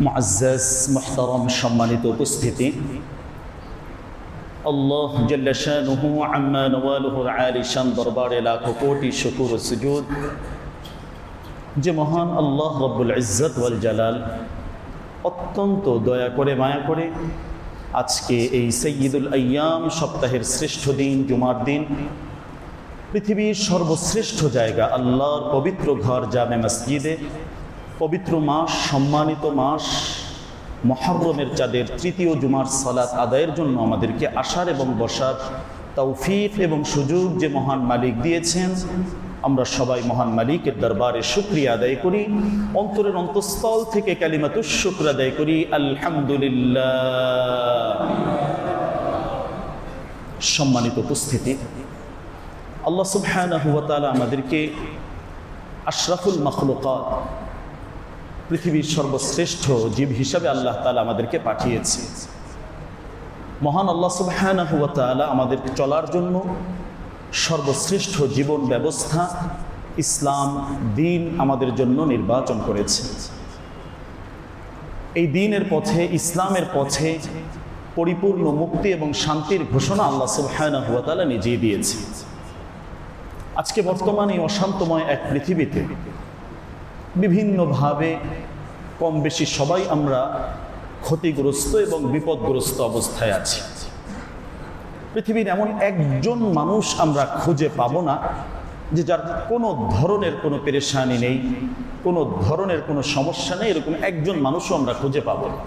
মুআজ্জাজ মুহতারাম সম্মানিত উপস্থিতি, আল্লাহ জাল্লা শানুহু আম্মা নওয়ালুহুর আলিশান দরবারে লাখো কোটি শুকর ও সুজুদ যে মহান আল্লাহ রব্বুল ইজ্জত ওয়াল জালাল অত্যন্ত দয়া করে মায়া করে আজকে এই সাইয়্যিদুল আইয়াম সপ্তাহের শ্রেষ্ঠ দিন জুমার দিন পৃথিবীর সর্বশ্রেষ্ঠ জায়গা আল্লাহর পবিত্র ঘর জামে মসজিদে পবিত্র মাস সম্মানিত মাস মুহররমের চাঁদের তৃতীয় জুমার সালাত আদায়ের জন্য আমাদেরকে আসার এবং বসার তৌফিক এবং সুযোগ যে মহান মালিক দিয়েছেন, আমরা সবাই মহান মালিকের দরবারে শুকরিয়া আদায় করি, অন্তরের অন্তঃস্থল থেকে কালিমাতুশ শুকর আদায় করি আলহামদুলিল্লাহ। সম্মানিত উপস্থিতি, আল্লাহ সুবহানাহু ওয়া তাআলা আমাদেরকে আশরাফুল মাখলুকাত পৃথিবীর সর্বশ্রেষ্ঠ জীব হিসাবে আল্লাহ তাআলা আমাদেরকে পাঠিয়েছে। মহান আল্লাহ সুবহানাহু ওয়া তাআলা আমাদের চলার জন্য সর্বশ্রেষ্ঠ জীবন ব্যবস্থা ইসলাম দ্বীন আমাদের জন্য নির্বাচন করেছে। এই দ্বীনের পথে ইসলামের পথে পরিপূর্ণ মুক্তি এবং শান্তির ঘোষণা আল্লাহ সুবহানাহু ওয়া তাআলা নিজেই দিয়েছে। আজকে বর্তমানে অশান্তময় এক পৃথিবীতে বিভিন্নভাবে কম বেশি সবাই আমরা ক্ষতিগ্রস্ত এবং বিপদগ্রস্ত অবস্থায় আছি। পৃথিবীর এমন একজন মানুষ আমরা খুঁজে পাবো না যে যার কোনো ধরনের কোনো পেরেশানি নেই, কোনো ধরনের কোনো সমস্যা নেই, এরকম একজন মানুষও আমরা খুঁজে পাবো না।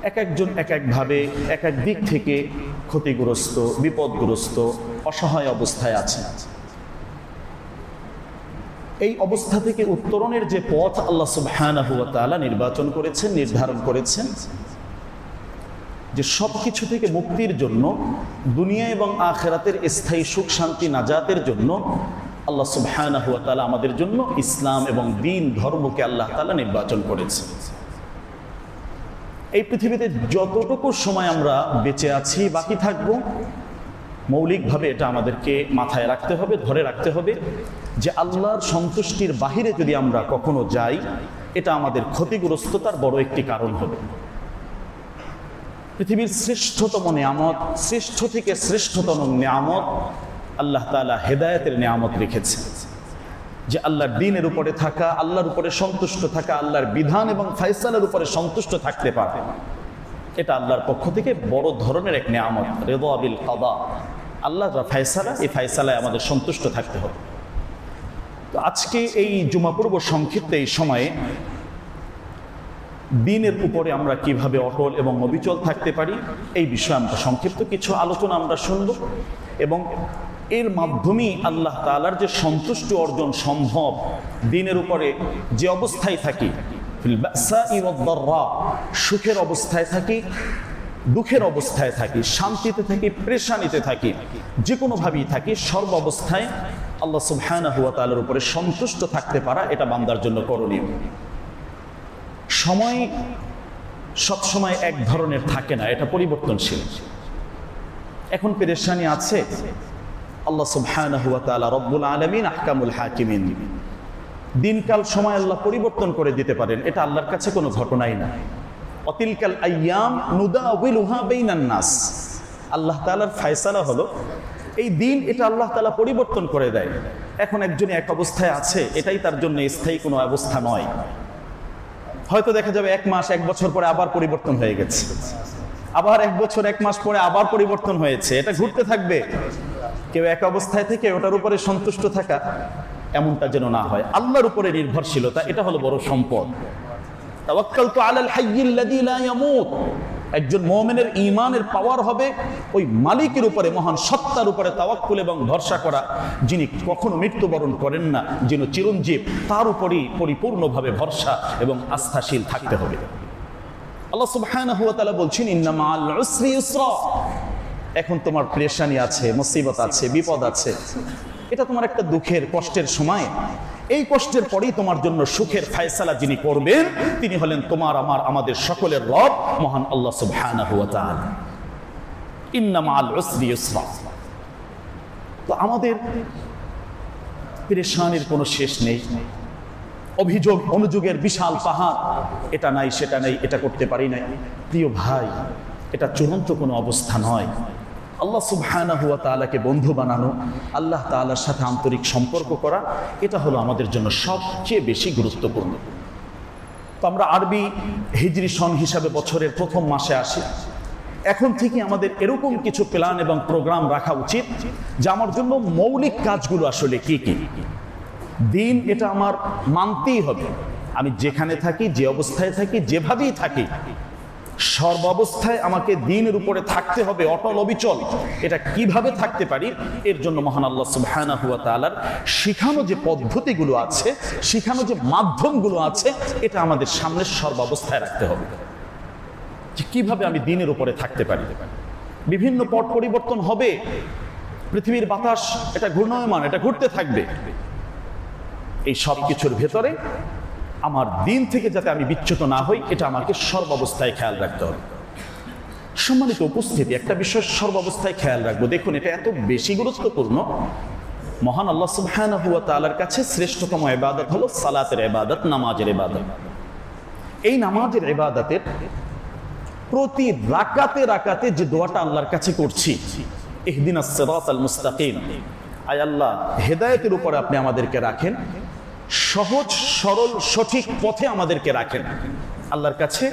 এক একজন এক একভাবে এক এক দিক থেকে ক্ষতিগ্রস্ত, বিপদগ্রস্ত, অসহায় অবস্থায় আছে। এই অবস্থা থেকে উত্তরণের যে পথ আল্লাহ সুবহানাহু ওয়া তাআলা নির্বাচন করেছেন, নির্ধারণ করেছেন, যে সব কিছু থেকে মুক্তির জন্য দুনিয়া এবং আখিরাতের স্থায়ী সুখ শান্তি নাজাতের জন্য আল্লাহ সুবহানাহু ওয়া তাআলা আমাদের জন্য ইসলাম এবং দ্বীন ধর্মকে আল্লাহ তাআলা নির্বাচন করেছেন। এই পৃথিবীতে যতটুকু সময় আমরা বেঁচে আছি, বাকি থাকবো, মৌলিকভাবে এটা আমাদেরকে মাথায় রাখতে হবে, ধরে রাখতে হবে যে আল্লাহর সন্তুষ্টির বাহিরে যদি আমরা কখনো যাই, এটা আমাদের ক্ষতিগ্রস্ততার বড় একটি কারণ হবে। পৃথিবীর শ্রেষ্ঠতম নিয়ামত, শ্রেষ্ঠ থেকে শ্রেষ্ঠতম নিয়ামত আল্লাহ তাআলা হেদায়েতের নিয়ামত রেখেছেন, যে আল্লাহর দ্বীনের উপরে থাকা, আল্লাহর উপরে সন্তুষ্ট থাকা, আল্লাহর বিধান এবং ফায়সালার উপরে সন্তুষ্ট থাকতে পারে। এটা আল্লাহর পক্ষ থেকে বড় ধরনের এক নিয়ামত, রিদা বিল কাদা, আল্লাহর ফায়সালা, এই ফায়সালায় আমাদের সন্তুষ্ট থাকতে হবে। তো আজকে এই জুমা পূর্ব সংক্ষিপ্ত এই সময়ে দ্বীনের উপরে আমরা কিভাবে অটল এবং অবিচল থাকতে পারি এই বিষয়ে আমরা সংক্ষিপ্ত কিছু আলোচনা আমরা শুনব, এবং এর মাধ্যমেই আল্লাহ তাআলার যে সন্তুষ্টি অর্জন সম্ভব, দ্বীনের উপরে যে অবস্থায় থাকি, ফিল বাসাই ওয়াদ দাররা, সুখের অবস্থায় থাকি, দুঃখের অবস্থায় থাকি, শান্তিতে থাকি, পেরেশানিতে থাকি, যে কোনোভাবেই থাকি, সর্ব অবস্থায় আল্লাহ সুবহানাহু ওয়া তাআলার উপরে সন্তুষ্ট থাকতে পারা এটা বান্দার জন্য করণীয়। সময় সবসময় এক ধরনের থাকে না, এটা পরিবর্তনশীল। এখন পেরেশানি আছে, আল্লাহ সুবহানাহু ওয়া তাআলা রব্বুল আলামিন আহকামুল হাকিমিন, দিনকাল সময় আল্লাহ পরিবর্তন করে দিতে পারেন, এটা আল্লাহর কাছে কোনো ঘটনাই না। অতিলকাল আইয়াম নুদাউিলুহা বাইনান নাস, আল্লাহ তাআলার ফায়সালা হলো এই দিন, এটা আল্লাহ তাআলা পরিবর্তন করে দেয়। এখন একজনে এক অবস্থায় আছে, এটাই তার জন্য স্থায়ী কোনো অবস্থা নয়। হয়তো দেখা যাবে 1 মাস 1 বছর পরে আবার পরিবর্তন হয়ে গেছে, আবার 1 বছর 1 মাস পরে আবার পরিবর্তন হয়েছে, এটা ঘুরতে থাকবে। কেউ এক অবস্থায় থেকে ওটার উপরে সন্তুষ্ট থাকা, এমনটা যেন না হয়। আল্লাহর উপরে নির্ভরশীলতা, এটা হলো বড় সম্পদ। তাওয়াক্কালতু আলাল হাইয়্যিল্লাযী লা ইয়ামুত, একজন মুমিনের ঈমানের পাওয়ার হবে ওই মালিকের উপরে, মহান সত্তার উপরে তাওয়াক্কুল এবং ভরসা করা, যিনি কখনো মৃত্যুবরণ করেন না, যিনি চিরঞ্জীব, তার উপরই পরিপূর্ণভাবে ভরসা এবং আস্থাশীল থাকতে হবে। আল্লাহ সুবহানাহু ওয়া তাআলা বলছেন, ইন্না মাআল উসরি ইউসরা, এখন তোমার পেরেশানি আছে, মুসিবত আছে, বিপদ আছে, এটা তোমার একটা দুঃখের কষ্টের সময়। এই কষ্টের পরেই তোমার জন্য সুখের ফায়সালা যিনি করবেন, তিনি হলেন তোমার আমার আমাদের সকলের রব, মহান আল্লাহ সুবহানাহু ওয়া তাআলা। ইন্না মাআল উসরি ইউসরা। তো আমাদের পেরেশানির কোনো শেষ নেই, অভিযোগ অনুযোগের বিশাল পাহাড়, এটা নাই সেটা নেই, এটা করতে পারি নাই। প্রিয় ভাই, এটা চূড়ান্ত কোনো অবস্থা নয়। আল্লাহ সুবহানাহু ওয়া তাআলাকে বন্ধু বানানো, আল্লাহ তাআলার সাথে আন্তরিক সম্পর্ক করা, এটা হলো আমাদের জন্য সবচেয়ে বেশি গুরুত্বপূর্ণ। তো আমরা আরবি হিজরি সন হিসাবে বছরের প্রথম মাসে আসি। এখন থেকে আমাদের এরকম কিছু প্ল্যান এবং প্রোগ্রাম রাখা উচিত যে আমার জন্য মৌলিক কাজগুলো আসলে কি কি। দিন এটা আমার মানতেই হবে। আমি যেখানে থাকি, যে অবস্থায় থাকি, যেভাবেই থাকি, সর্বাবস্থায় আমাকে দ্বীনের উপরে থাকতে হবে, অটল অবিচল। এটা কিভাবে থাকতে পারি, এর জন্য মহান আল্লাহ সুবহানাহু ওয়া তাআলার শিখানো যে পদ্ধতিগুলো আছে, শিখানো যে মাধ্যমগুলো আছে, এটা আমাদের সামনে সর্বাবস্থায় রাখতে হবে যে কিভাবে আমি দ্বীনের উপরে থাকতে পারি। বিভিন্ন পট পরিবর্তন হবে, পৃথিবীর বাতাস এটা ঘূর্ণায়মান, এটা ঘুরতে থাকবে। এই সব কিছুর ভেতরে আমার দিন থেকে যাতে আমি বিচ্যুত না হই, এটা আমাকে সর্বাবস্থায় খেয়াল রাখতে হবে। সম্মানিত উপস্থিতি, একটা বিষয় সর্বাবস্থায় খেয়াল রাখবো। দেখুন, এটা এত বেশি গুরুত্বপূর্ণ। মহান আল্লাহ সুবহানাহু ওয়া তাআলার কাছে শ্রেষ্ঠতম ইবাদত হলো সালাতের ইবাদত, নামাজের ইবাদত। এই নামাজের ইবাদতের প্রতি রাকাতে রাকাতে যে দোয়াটা আল্লাহর কাছে করছি, ইহদিনাস সিরাতাল মুস্তাকিম, আয় আল্লাহ হেদায়েতের উপরে আপনি আমাদেরকে রাখেন, সহজ সরল সঠিক পথে আমাদেরকে রাখেন। আল্লাহর কাছে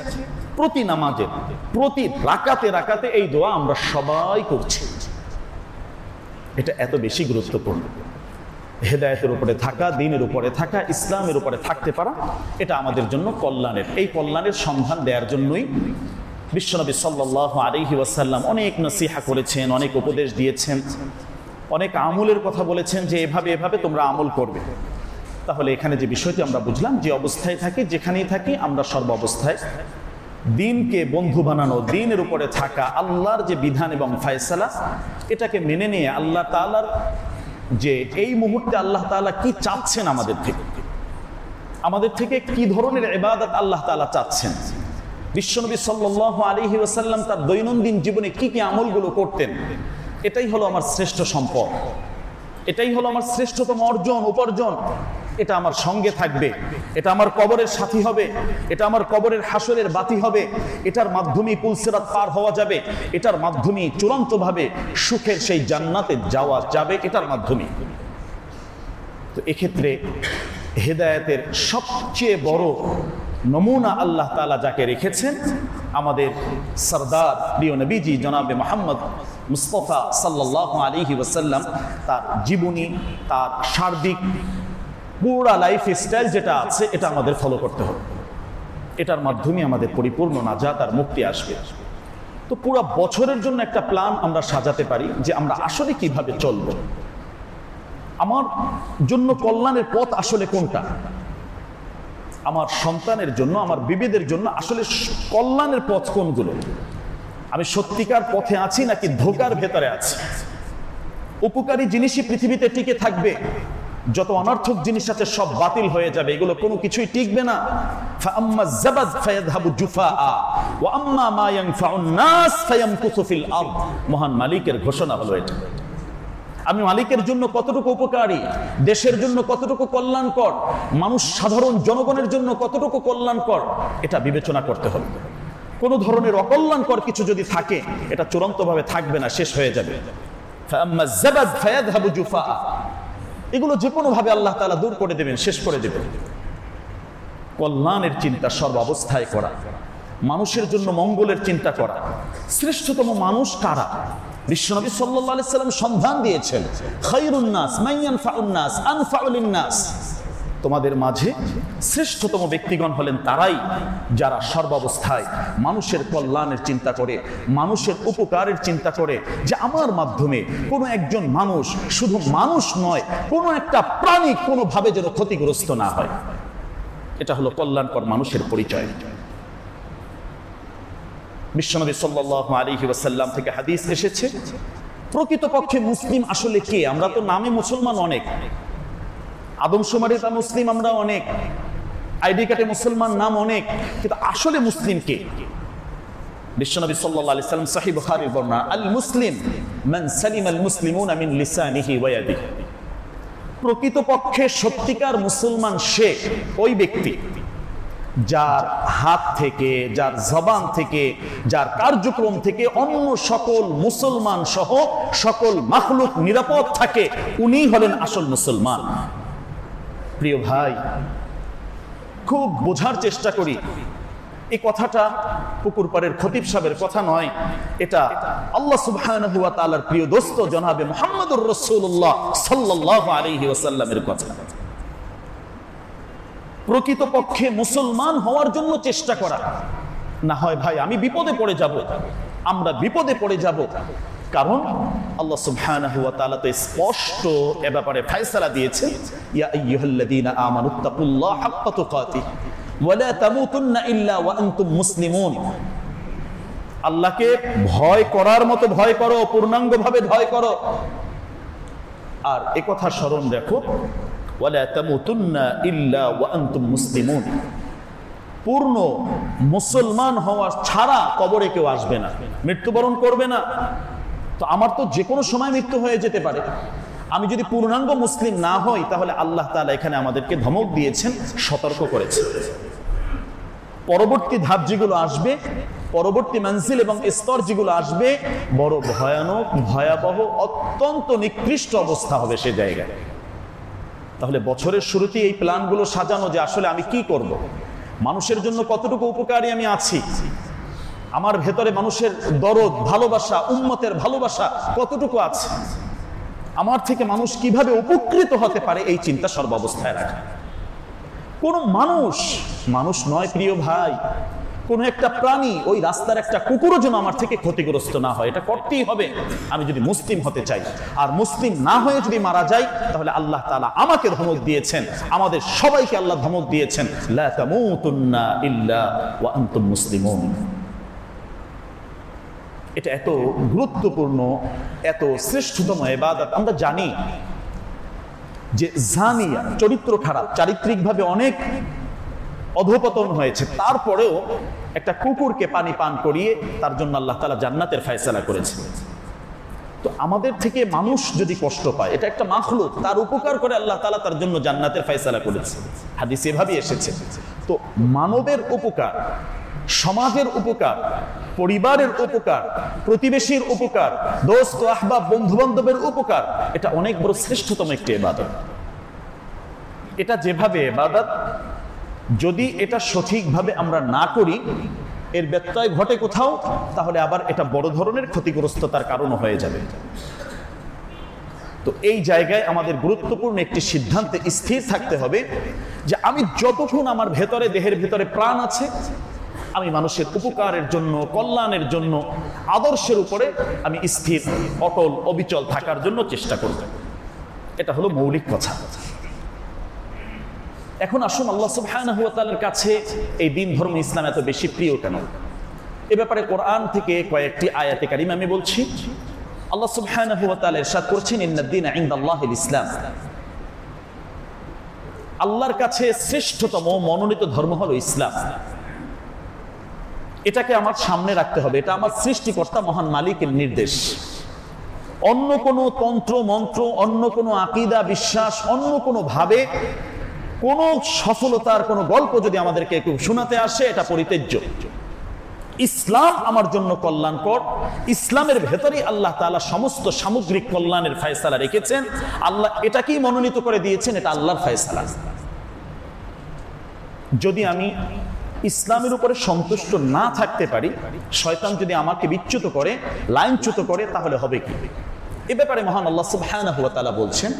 প্রতি নামাজের প্রতি রাকাতে রাকাতে এই দোয়া আমরা সবাই করছি। এটা এত বেশি গুরুত্বপূর্ণ। হেদায়েতের উপরে থাকা, দ্বীনের উপরে থাকা, ইসলামের উপরে থাকতে পারা, এটা আমাদের জন্য কল্যাণের। এই কল্যাণের সন্ধান দেওয়ার জন্যই বিশ্বনবী সাল্লাল্লাহু আলাইহি ওয়াসাল্লাম অনেক নসিহা করেছেন, অনেক উপদেশ দিয়েছেন, অনেক আমলের কথা বলেছেন যে এভাবে এভাবে তোমরা আমল করবে। তাহলে এখানে যে বিষয়টি আমরা বুঝলাম, যে অবস্থায় থাকি, যেখানেই থাকি, আমরা সর্ব অবস্থায় দ্বীনকে বন্ধু বানানো, দ্বীনের উপরে থাকা, আল্লাহর যে বিধান এবং ফয়সালা, এটাকে মেনে নিয়ে আল্লাহ তাআলার যে এই মুহূর্তে আল্লাহ তাআলা কি চাচ্ছেন আমাদের থেকে কি ধরনের ইবাদত আল্লাহ তাআলা চাচ্ছেন। বিশ্বনবী সাল্লাল্লাহু আলাইহি ওয়াসাল্লাম তার দৈনন্দিন জীবনে কি কি আমলগুলো করতেন, এটাই হলো আমার শ্রেষ্ঠ সম্পদ, এটাই হলো আমার শ্রেষ্ঠতম অর্জন, উপার্জন। এটা আমার সঙ্গে থাকবে, এটা আমার কবরের সাথী হবে, এটা আমার কবরের হাসরের বাতি হবে। এটার মাধ্যমেই পুলসিরাত পার হওয়া যাবে, এটার মাধ্যমেই চূড়ান্তভাবে সুখের সেই জান্নাতে যাওয়া যাবে, এটার মাধ্যমেই। তো এক্ষেত্রে হেদায়েতের সবচেয়ে বড় নমুনা আল্লাহ তাআলা যাকে রেখেছেন, আমাদের সরদার প্রিয় নবীজি জনাবে মুহাম্মদ মুস্তাফা সাল্লাল্লাহু আলাইহি ওয়াসাল্লাম, তার জীবনী, তার সার্বিক পুরা লাইফ স্টাইল যেটা আছে, এটা আমাদের ফলো করতে হবে। এটার মাধ্যমে আমাদের পরিপূর্ণ নাজাত আর মুক্তি আসবে। তো পুরা বছরের জন্য একটা প্ল্যান আমরা সাজাতে পারি যে আমরা আসলে কিভাবে চলব, আমার জন্য কল্যাণের পথ আসলে কোনটা, আমার সন্তানের জন্য, আমার বিবিদের জন্য আসলে কল্যাণের পথ কোনগুলো, আমি সত্যিকার পথে আছি নাকি ধোকার ভেতরে আছি। উপকারী জিনিসই পৃথিবীতে টিকে থাকবে, যত অনর্থক জিনিস আছে সব বাতিল হয়ে যাবে, এগুলো কোনো কিছুই টিকবে না। ফাআম্মা যাবাদ ফায়াযহাবু জুফাআ ওয়া আম্মা মা ইয়ানফাউন নাস ফায়ামকুসু ফিল আরদ। মহান মালিকের ঘোষণা হলো এটা। আমি মালিকের জন্য কতটুকু উপকারী, দেশের জন্য কতটুকু কল্যাণকর, মানুষ সাধারণ জনগণের জন্য কতটুকু কল্যাণকর, এটা বিবেচনা করতে হবে। কোনো ধরনের অকল্যাণকর কিছু যদি থাকে, এটা চূড়ান্তভাবে থাকবে না, শেষ হয়ে যাবে। ফাআম্মা যাবাদ ফায়াযহাবু জুফাআ, এগুলো যে কোনোভাবে আল্লাহ তাআলা দূর করে দেবেন, শেষ করে দেবেন। কল্যাণের চিন্তা সর্বাবস্থায় করা, মানুষের জন্য মঙ্গলের চিন্তা করা। শ্রেষ্ঠতম মানুষ কারা? বিশ্বনবী সাল্লাল্লাহু আলাইহি সাল্লাম সন্ধান দিয়েছেন, খায়রুন নাস মান ইয়ানফাউন নাস আনফাউ লিন নাস। তোমাদের মাঝে শ্রেষ্ঠতম ব্যক্তিগণ হলেন তারাই যারা সর্বাবস্থায় মানুষের কল্যাণের চিন্তা করে, মানুষের উপকারের চিন্তা করে, যে আমার মাধ্যমে কোনো একজন মানুষ, শুধু মানুষ নয়, কোনো একটা প্রাণী কোনোভাবে যেন ক্ষতিগ্রস্ত না হয়। এটা হলো কল্যাণকর মানুষের পরিচয়। বিশ্বনবী সাল্লাল্লাহু আলাইহি ওয়াসাল্লাম থেকে হাদিস এসেছে, প্রকৃতপক্ষে মুসলিম আসলে কে? আমরা তো নামে মুসলমান অনেক, আদমশুমারিতে মুসলিম আমরা অনেক, আইডি কার্ডে মুসলমান নাম অনেক, কিন্তু আসলে মুসলিম কে? বিশ্বনবী সাল্লাল্লাহু আলাইহি ওয়াসাল্লাম সহিহ বুখারীর বর্ণনা, আল মুসলিম মান সালিমা আল মুসলিমুনা মিন লিসানিহি ওয়া ইয়াদিহি। প্রকৃতপক্ষে সত্যিকার মুসলমান সে ওই ব্যক্তি যার হাত থেকে, যার জবান থেকে, যার কার্যক্রম থেকে অন্য সকল মুসলমান সহ সকল মাখলুক নিরাপদ থাকে, উনি হলেন আসল মুসলমান। প্রিয় ভাই, খুব বোঝার চেষ্টা করি। এই কথাটা পুকুরপাড়ের খতিব সাহেবের কথা নয়, এটা আল্লাহ সুবহানাহু ওয়া তাআলার প্রিয় দোস্ত জনাবে মুহাম্মদুর রাসূলুল্লাহ সাল্লাল্লাহু আলাইহি ওয়াসাল্লামের কথা। প্রকৃতপক্ষে মুসলমান হওয়ার জন্য চেষ্টা করা, না হয় ভাই আমি বিপদে পড়ে যাব, আমরা বিপদে পড়ে যাব। কারণ আল্লাহ সুবহানাহু ওয়া তাআলা তো স্পষ্ট এ ব্যাপারে ফয়সালা দিয়েছেন, ইয়া আইয়ুহাল্লাযীনা আমানুত্তাকুল্লাহ হাক্কা তুকাতিহি ওয়া লা তামুতুন্না ইল্লা ওয়া আনতুম মুসলিমুন। আল্লাহকে ভয় করার মতো ভয় করো, পূর্ণাঙ্গভাবে ভয় করো। আর এ কথা স্মরণ রাখো, ওয়ালা তামুতুন্না ইল্লা ওয়া আনতুম মুসলিমুন। পূর্ণ মুসলমান হওয়া ছাড়া কবরে কেউ আসবে না, মৃত্যুবরণ করবে না। তো আমার তো যে কোনো সময় মৃত্যু হয়ে যেতে পারে। আমি যদি পূর্ণাঙ্গ মুসলিম না হই, তাহলে আল্লাহ তাআলা এখানে আমাদেরকে ধমক দিয়েছেন, সতর্ক করেছেন। পরবর্তী ধাপ যেগুলো আসবে, পরবর্তী মঞ্জিল এবং স্তর যেগুলো আসবে, বড় ভয়ানক, ভয়াবহ, অত্যন্ত নিকৃষ্ট অবস্থা হবে সে জায়গায়। তাহলে বছরের শুরুতেই এই প্ল্যানগুলো সাজানো যে আসলে আমি কি করব, মানুষের জন্য কতটুকু উপকারী আমি আছি, আমার ভেতরে মানুষের দরদ, ভালোবাসা, উম্মতের ভালোবাসা কতটুকু আছে, আমার থেকে মানুষ কিভাবে উপকৃত হতে পারে, এই চিন্তা সর্বাবস্থায় রাখা। কোন মানুষ নয় প্রিয় ভাই, কোন একটা প্রাণী, ওই রাস্তার একটা কুকুরও যেন আমার থেকে ক্ষতিগ্রস্ত না হয়, এটা করতেই হবে আমি যদি মুসলিম হতে চাই। আর মুসলিম না হয়ে যদি মারা যাই, তাহলে আল্লাহ তাআলা আমাকে ধমক দিয়েছেন, আমাদের সবাইকে আল্লাহ ধমক দিয়েছেন, লা তামুতুন্না ইল্লা ওয়া আনতুম মুসলিমুন। এটা এত গুরুত্বপূর্ণ, এত শ্রেষ্ঠতম ইবাদত। আমরা জানি যে জানিয়া, চরিত্র খারাপ, চারিত্রিকভাবে অনেক অধপতন হয়েছে, তারপরেও একটা কুকুরকে পানি পান করিয়ে তার জন্য আল্লাহ তাআলা জান্নাতের ফয়সালা করেছে। তো আমাদের থেকে মানুষ যদি কষ্ট পায়, এটা একটা মাখলুক, তার উপকার করে আল্লাহ তাআলা তার জন্য জান্নাতের ফয়সালা করেছে। হাদিসে এভাবেই এসেছে। তো মানবের উপকার, সমাজের উপকার, পরিবারের উপকার, প্রতিবেশীর উপকার, দোস্ত আহবাব, বন্ধু বান্ধবের উপকার, এটা অনেক বড় শ্রেষ্ঠতম একটি ইবাদত। এটা যেভাবে ইবাদত, যদি এটা সঠিকভাবে আমরা না করি, এর ব্যত্যয় ঘটে কোথাও, তাহলে আবার এটা বড় ধরনের ক্ষতিগ্রস্ততার কারণ হয়ে যাবে। তো এই জায়গায় আমাদের গুরুত্বপূর্ণ একটি সিদ্ধান্তে স্থির থাকতে হবে যে আমি যতক্ষণ আমার ভেতরে, দেহের ভেতরে প্রাণ আছে, আমি মানুষের উপকারের জন্য, কল্যাণের জন্য, আদর্শের উপরে আমি স্থির, অটল, অবিচল থাকার জন্য চেষ্টা করব। এটা হলো মৌলিক কথা। এখন আসুন আল্লাহ সুবহানাহু ওয়া তাআলার কাছে এই দ্বীন ধর্ম ইসলাম এত বেশি প্রিয় কেন, এ ব্যাপারে কোরআন থেকে কয়েকটি আয়াতে কারিমা আমি বলছি। আল্লাহ সুবহানাহু ওয়া তাআলা ইরশাদ করছেন, ইন্নাদ-দীনা ইনদাল্লাহিল ইসলাম। আল্লাহর কাছে শ্রেষ্ঠতম মনোনীত ধর্ম হলো ইসলাম। এটাকে আমার সামনে রাখতে হবে, এটা আমার সৃষ্টিকর্তা মহান মালিকের নির্দেশ। অন্য কোনো তন্ত্র মন্ত্র, অন্য কোনো আকীদা, বিশ্বাস, অন্য কোনো ভাবে কোন সফলতার কোন গল্প যদি আমাদেরকে কেউ শোনাতে আসে, এটা পরিত্যাজ্য। ইসলাম আমার জন্য কল্যাণকর। ইসলামের ভেতরেই আল্লাহ তাআলা সমস্ত সামগ্রিক কল্যাণের ফয়সালা রেখেছেন। আল্লাহ এটাকেই মনোনীত করে দিয়েছেন, এটা আল্লাহর ফয়সালা। যদি আমি ইসলামের উপরে সন্তুষ্ট না থাকতে পারি, শয়তান যদি আমাকে বিচ্যুত করে, লাইনচ্যুত করে, তাহলে হবে কি? এ ব্যাপারে মহান আল্লাহ সুবহানাহু ওয়া তাআলা বলছেন,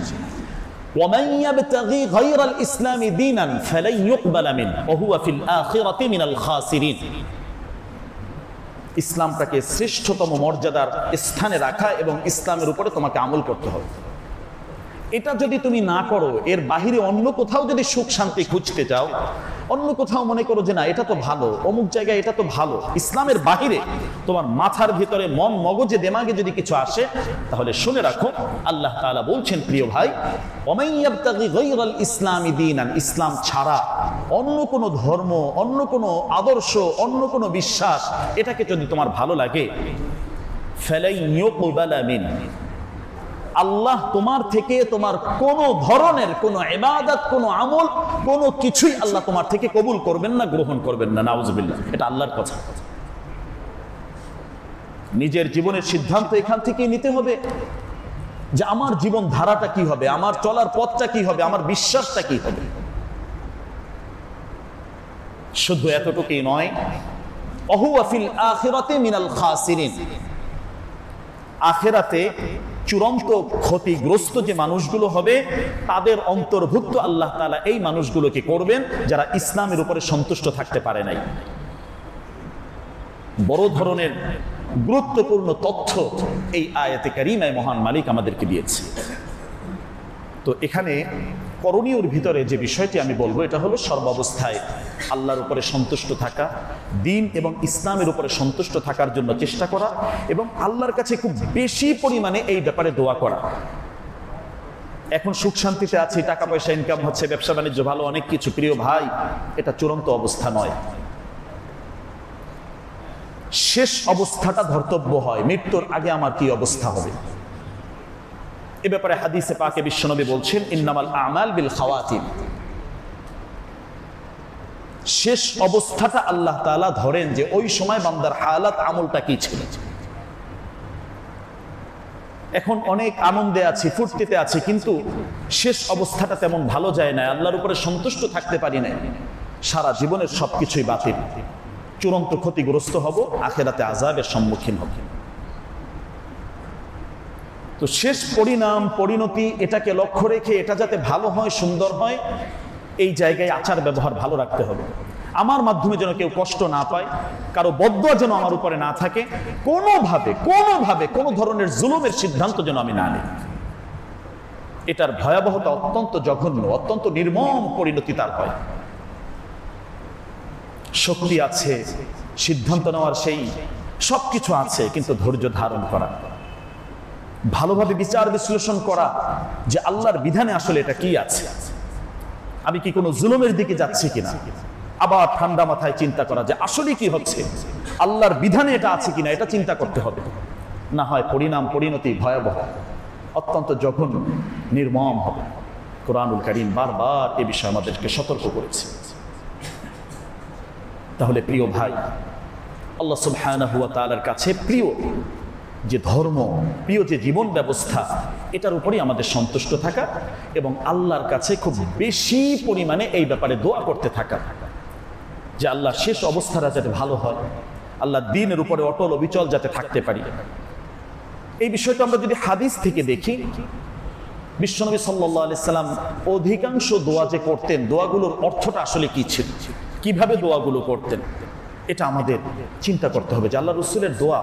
ومن يبتغي غير الإسلام دينا فلن يقبل منه وهو في الآخرة من الخاسرين। ইসলামটাকে শ্রেষ্ঠতম মর্যাদার স্থানে রাখা এবং ইসলামের উপরে তোমাকে আমল করতে হবে। এটা যদি তুমি না করো, এর বাহিরে অন্য কোথাও যদি সুখ শান্তি খুঁজতে যাও, অন্য কোথাও মনে করো যে না এটা তো ভালো, অমুক জায়গায় এটা তো ভালো, ইসলামের বাহিরে তোমার মাথার ভিতরে, মন মগজে, দেমাগে যদি কিছু আসে, তাহলে শুনে রাখো আল্লাহ তাআলা বলছেন, প্রিয় ভাই, ওমান ইয়াবতাগি গায়রাল ইসলামি দীনান, ইসলাম ছাড়া অন্য কোনো ধর্ম, অন্য কোনো আদর্শ, অন্য কোনো বিশ্বাস, এটাকে যদি তোমার ভালো লাগে, ফালাই ইউকবালা মিন, আল্লাহ তোমার থেকে তোমার কোন ধরনের কোন ইবাদত, কোন আমল, কোন কিছুই আল্লাহ তোমার থেকে কবুল করবেন না, গ্রহণ করবেন না। নাউজুবিল্লাহ। এটা আল্লাহর কথা। নিজের জীবনের সিদ্ধান্ত এখান থেকেই নিতে হবে যে আমার জীবন ধারাটা কি হবে, আমার চলার পথটা কি হবে, আমার বিশ্বাসটা কি হবে। শুধু এতটুকুই নয়, ওয়াহুয়া ফিল আখিরাতি মিনাল খাসিরিন, আখিরাতে চূড়ান্ত ক্ষতিগ্রস্ত যে মানুষগুলো হবে তাদের অন্তর্ভুক্ত আল্লাহ তাআলা এই মানুষগুলোকে করবেন যারা ইসলামের উপরে সন্তুষ্ট থাকতে পারে নাই। বড় ধরনের গুরুত্বপূর্ণ তথ্য এই আয়াতে কারিমায় মহান মালিক আমাদেরকে দিয়েছে। তো এখানে করণীয়র ভিতরে যে বিষয়টি আমি বলবো এটা হলো সর্বাবস্থায় আল্লাহর উপরে সন্তুষ্ট থাকা, দ্বীন এবং ইসলামের উপরে সন্তুষ্ট থাকার জন্য চেষ্টা করা এবং আল্লাহর কাছে খুব বেশি পরিমাণে এই ব্যাপারে দোয়া করা। এখন সুখ শান্তিতে আছি, টাকা পয়সা ইনকাম হচ্ছে, ব্যবসা বাণিজ্য ভালো, অনেক কিছু, প্রিয় ভাই এটা চূড়ান্ত অবস্থা নয়। শেষ অবস্থাটা ধর্তব্য হয়, মৃত্যুর আগে আমার কি অবস্থা হবে। এ ব্যাপারে হাদিসে পাকে বিশ্বনবী বলছেন, ইন্নামাল আমাল বিল খাওয়াতিম। শেষ অবস্থাটা আল্লাহ তাআলা ধরেন যে ওই সময় বান্দার হালাত আমলটা কি ছিল। এখন অনেক আনন্দে আছি, ফুর্তিতে আছি, কিন্তু শেষ অবস্থাটা তেমন ভালো যায় না, আল্লাহর উপরে সন্তুষ্ট থাকতে পারি না, সারা জীবনের সবকিছুই বাতিল, চূড়ান্ত ক্ষতিগ্রস্ত হব, আখিরাতে আযাবের সম্মুখীন হব। তো শেষ পরিণাম, পরিণতি এটাকে লক্ষ্য রেখে এটা যাতে ভালো হয়, সুন্দর হয়, এই জায়গায় আচার ব্যবহার ভালো রাখতে হবে। আমার মাধ্যমে যেন কেউ কষ্ট না পায়, কারো বদদোয়া যেন আমার উপরে না থাকে, কোনোভাবে কোনো ধরনের জুলুমের সিদ্ধান্ত যেন আমি না নিই। এটার ভয়াবহতা অত্যন্ত জঘন্য, অত্যন্ত নির্মম পরিণতি তার হয়। শক্তি আছে, সিদ্ধান্ত নেওয়ার সেই সবকিছু আছে, কিন্তু ধৈর্য ধারণ করা, ভালোভাবে বিচার বিশ্লেষণ করা যে আল্লাহর বিধানে আসলে এটা কি আছে, আমি কি কোনো জুলুমের দিকে যাচ্ছি কিনা, আবার ঠান্ডা মাথায় চিন্তা করা যে আসলে কি হচ্ছে, আল্লাহর বিধানে এটা আছে কিনা, এটা চিন্তা করতে হবে। না হয় পরিণাম, পরিণতি ভয়াবহ, অত্যন্ত জঘন্য, নির্মম হবে। কোরআনুল কারীম বারবার এ বিষয়ে আমাদেরকে সতর্ক করেছে। তাহলে প্রিয় ভাই, আল্লাহ সুবহানাহু ওয়া তাআলার কাছে প্রিয় যে ধর্ম, প্রিয় যে জীবন ব্যবস্থা, এটার উপরই আমাদের সন্তুষ্ট থাকা এবং আল্লাহর কাছে খুব বেশি পরিমাণে এই ব্যাপারে দোয়া করতে থাকা যে আল্লাহ শেষ অবস্থাটা যাতে ভালো হয়, আল্লাহ দ্বীনের উপরে অটল অবিচল যাতে থাকতে পারি। এই বিষয়টা আমরা যদি হাদিস থেকে দেখি, বিশ্বনবী সাল্লাল্লাহু আলাইহি সাল্লাম অধিকাংশ দোয়া যে করতেন, দোয়াগুলোর অর্থটা আসলে কি ছিল, কিভাবে দোয়াগুলো করতেন, এটা আমাদের চিন্তা করতে হবে যে আল্লাহ রসুলের দোয়া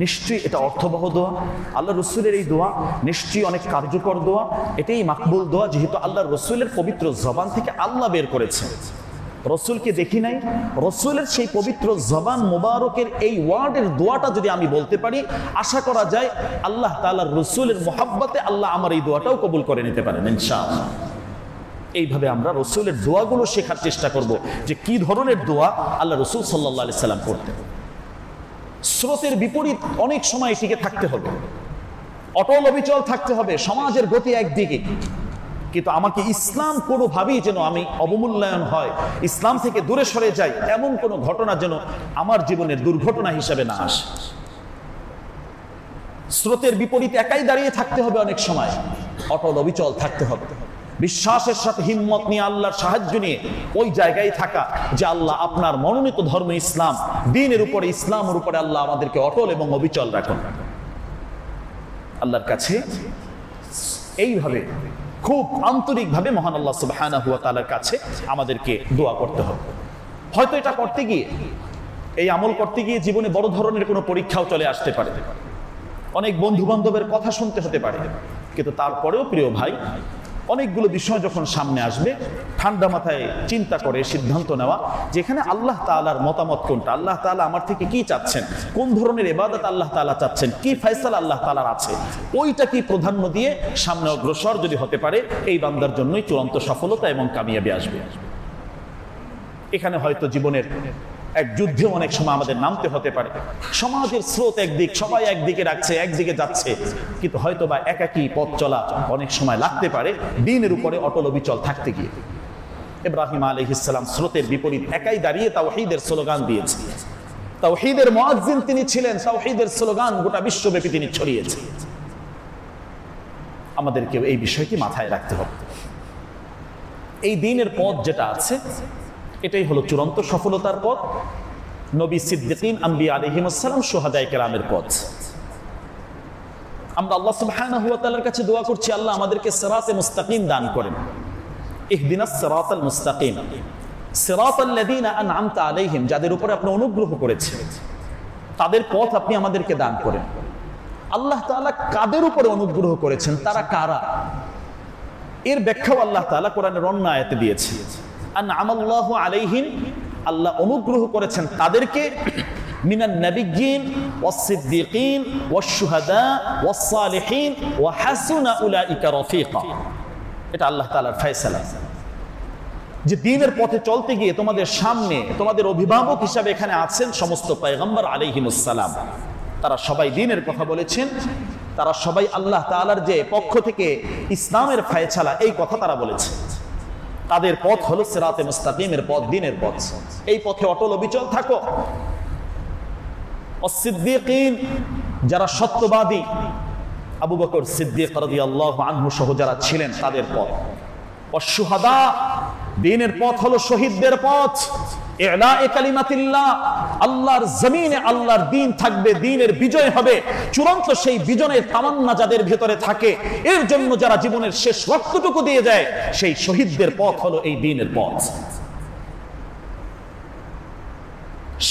নিশ্চয়ই এটা অর্থবহ দোয়া, আল্লাহ রসুলের এই দোয়া নিশ্চয়ই অনেক কার্যকর দোয়া, এটাই মাকবুল দোয়া, যেহেতু আল্লাহ রসুলের পবিত্র জবান থেকে আল্লাহ বের করেছেন। রসুলকে দেখি নাই, রসুলের সেই পবিত্র জবান মোবারকের এই ওয়ার্ডের দোয়াটা যদি আমি বলতে পারি, আশা করা যায় আল্লাহ তাআলার রসুলের মোহাব্বতে আল্লাহ আমার এই দোয়াটাও কবুল করে নিতে পারেন ইনশাআল্লাহ। এইভাবে আমরা রসুলের দোয়াগুলো শেখার চেষ্টা করব যে কি ধরনের দোয়া আল্লাহ রসুল সাল্লাল্লাহু আলাইহি সাল্লাম করতেন। স্রোতের বিপরীত অনেক সময় টিকে থাকতে হবে, অটল অবিচল থাকতে হবে, সমাজের গতি একদিকে, কিন্তু আমাকে ইসলাম কোনোভাবেই যেন আমি অবমূল্যায়ন হয়, ইসলাম থেকে দূরে সরে যাই, এমন কোনো ঘটনা যেন আমার জীবনের দুর্ঘটনা হিসেবে না আসে। স্রোতের বিপরীত একাই দাঁড়িয়ে থাকতে হবে, অনেক সময় অটল অবিচল থাকতে হবে, বিশ্বাসের সাথে হিম্মত নিয়ে আল্লাহর সাহায্য নিয়ে ওই জায়গায় থাকা যে আল্লাহ আপনার মনোনীত ধর্ম ইসলাম, দ্বীনের উপরে, ইসলামের উপরে আল্লাহ আমাদেরকে অটল এবং অবিচল রাখুন। আল্লাহর কাছে এইভাবে খুব আন্তরিকভাবে মহান আল্লাহ সুবহানাহু ওয়া তাআলার কাছে আমাদেরকে দোয়া করতে হবে। হয়তো এটা করতে গিয়ে, এই আমল করতে গিয়ে জীবনে বড় ধরনের কোনো পরীক্ষাও চলে আসতে পারে, অনেক বন্ধু বান্ধবের কথা শুনতে হতে পারে, কিন্তু তারপরেও প্রিয় ভাই, অনেকগুলো বিষয় যখন সামনে আসবে, ঠান্ডা মাথায় চিন্তা করে সিদ্ধান্ত নেওয়া যেখানে আল্লাহ তাআলার মতামত কোনটা, আল্লাহ তাআলা আমার থেকে কি চাচ্ছেন, কোন ধরনের ইবাদত আল্লাহ তাআলা চাচ্ছেন, কি ফয়সালা আল্লাহ তাআলার আছে, ওইটা কি প্রাধান্য দিয়ে সামনে অগ্রসর যদি হতে পারে, এই বান্দার জন্যই চূড়ান্ত সফলতা এবং কামিয়াবি আসবে। এখানে হয়তো জীবনের এক যুদ্ধে অনেক সময় আমাদের নামতে হতে পারে। সমাজের স্রোত একদিক, সবাই একদিকে রাখছে, একদিকে যাচ্ছে, কিন্তু হয়তো বা একাকী পথ চলা অনেক সময় লাগতে পারে দ্বীনের উপরে অটল অবিচল থাকতে গিয়ে। ইব্রাহিম আলাইহিস সালাম স্রোতের বিপরীত একাই দাঁড়িয়ে তাওহীদের স্লোগান দিয়েছে। তাওহীদের মুয়াজ্জিন তিনি ছিলেন, তাওহীদের স্লোগান গোটা বিশ্বব্যাপী তিনি ছড়িয়েছেন। আমাদেরকে এই বিষয়টি মাথায় রাখতে হবে। এই দ্বীনের পথ যেটা আছে এটাই হলো চূড়ান্ত সফলতার পথ। নবী, সিদ্দিকিন, আম্বিয়া আলাইহিমুস সালাম, শুহাদায়ে কেরামের পথ। আমরা আল্লাহ সুবহানাহু ওয়া তাআলার কাছে দোয়া করছি, আল্লাহ আমাদেরকে সিরাতে মুস্তাকিম দান করেন। ইহদিনাস সিরাতাল মুস্তাকিম, সিরাতাল্লাযীনা আন'আমতা আলাইহিম, যাদের উপরে আপনি অনুগ্রহ করেছেন তাদের পথ আপনি আমাদেরকে দান করেন। আল্লাহ তাআলা কাদের উপরে অনুগ্রহ করেছেন, তারা কারা, এর ব্যাখ্যাও আল্লাহ তাআলা কোরআনের অন্য আয়াতে দিয়েছে। আন'আমাল্লাহু আলাইহিম, আল্লাহ অনুগ্রহ করেছেন তাদেরকে, মিনান নাবিয়্যিন ওয়াস সিদ্দিকিন ওয়াশ শুহাদা ওয়াস সালিহিন ওয়া হাসুনা উলাইকা রাফিকা। এটা আল্লাহ তাআলার ফয়সালা যে দ্বীনের পথে চলতে গিয়ে তোমাদের সামনে তোমাদের অভিভাবক হিসাবে এখানে আছেন সমস্ত পয়গম্বর আলাইহিমুস সালাম। তারা সবাই দ্বীনের কথা বলেছেন, তারা সবাই আল্লাহ তাআলার যে পক্ষ থেকে ইসলামের ফয়সালা এই কথা তারা বলেছে। তাদের পথ হলো সিরাতে মুস্তাকিমের পথ, দ্বীনের পথ। এই পথে অটল অবিচল থাকো। অস-সিদ্দিকিন, যারা সত্যবাদী, আবু বকর সিদ্দিক রাদিয়াল্লাহু আনহু সহ যারা ছিলেন তাদের পথ। অশ-শুহাদা, দ্বীনের পথ হলো শহীদদের পথ। ইলায়ে কালিমাতিল্লাহ, আল্লাহর জমিনে আল্লাহর দ্বীন থাকবে, দ্বীনের বিজয় হবে। চূড়ান্ত সেই বিজয়ের তামান্না যাদের ভেতরে থাকে, এর জন্য যারা জীবনের শেষ রক্তটুকু দিয়ে যায়, সেই শহীদদের পথ হলো এই দ্বীনের পথ।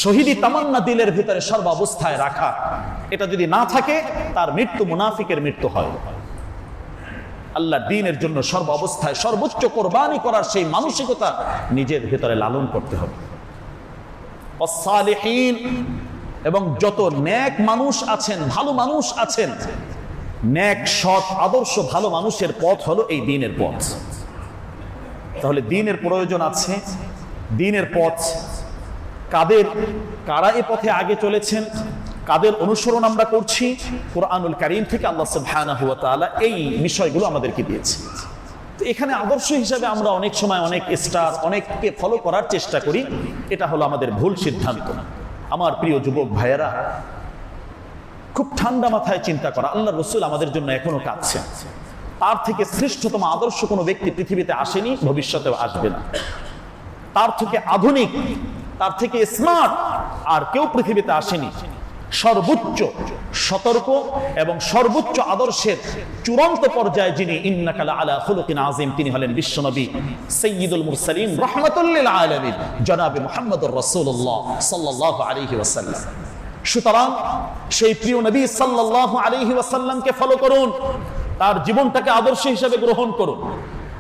শহীদি তামান্না দিলের ভিতরে সর্বাবস্থায় রাখা, এটা যদি না থাকে তার মৃত্যু মুনাফিকের মৃত্যু হয়। আল্লাহ দ্বীনের জন্য সর্বাবস্থায় সর্বোচ্চ কোরবানি করার সেই মানসিকতা নিজের ভিতরে লালন করতে হবে। সালিহিন, এবং যত নেক মানুষ আছেন, ভালো মানুষ আছেন, নেক, সৎ, আদর্শ ভালো মানুষের পথ হলো এই দ্বীনের পথ। তাহলে দ্বীনের প্রয়োজন আছে। দ্বীনের পথ কাদের, কারা এ পথে আগে চলেছেন, কাদের অনুসরণ আমরা করছি, কোরআনুল কারীম থেকে আল্লাহ সুবহানাহু ওয়া তাআলা এই বিষয়গুলো আমাদেরকে দিয়েছে। তো এখানে আদর্শ হিসাবে আমরা অনেক সময় অনেক স্টার, অনেককে ফলো করার চেষ্টা করি, এটা হলো আমাদের ভুল সিদ্ধান্ত। আমার প্রিয় যুবক ভাইয়েরা, খুব ঠান্ডা মাথায় চিন্তা করা, আল্লাহ রাসূল আমাদের জন্য এখনো কাঁদছেন। তার থেকে শ্রেষ্ঠতম আদর্শ কোনো ব্যক্তি পৃথিবীতে আসেনি, ভবিষ্যতেও আসবে না। তার থেকে আধুনিক, তার থেকে স্মার্ট আর কেউ পৃথিবীতে আসেনি। সর্বোচ্চ সতর্ক এবং সর্বোচ্চ আদর্শের চূড়ান্ত পর্যায়ে যিনি, ইন্নাকা লাআলা খুলুকিন আযীম, তিনি হলেন বিশ্বনবী সাইয়্যিদুল মুরসালিন রাহমাতুল লিল আলামিন জনাবে মুহাম্মদুর রাসূলুল্লাহ সাল্লাল্লাহু আলাইহি ওয়াসাল্লাম। সুতরাং সেই প্রিয় নবী সাল্লাল্লাহু আলাইহি ওয়াসাল্লামকে ফলো করুন, তার জীবনটাকে আদর্শ হিসেবে গ্রহণ করুন।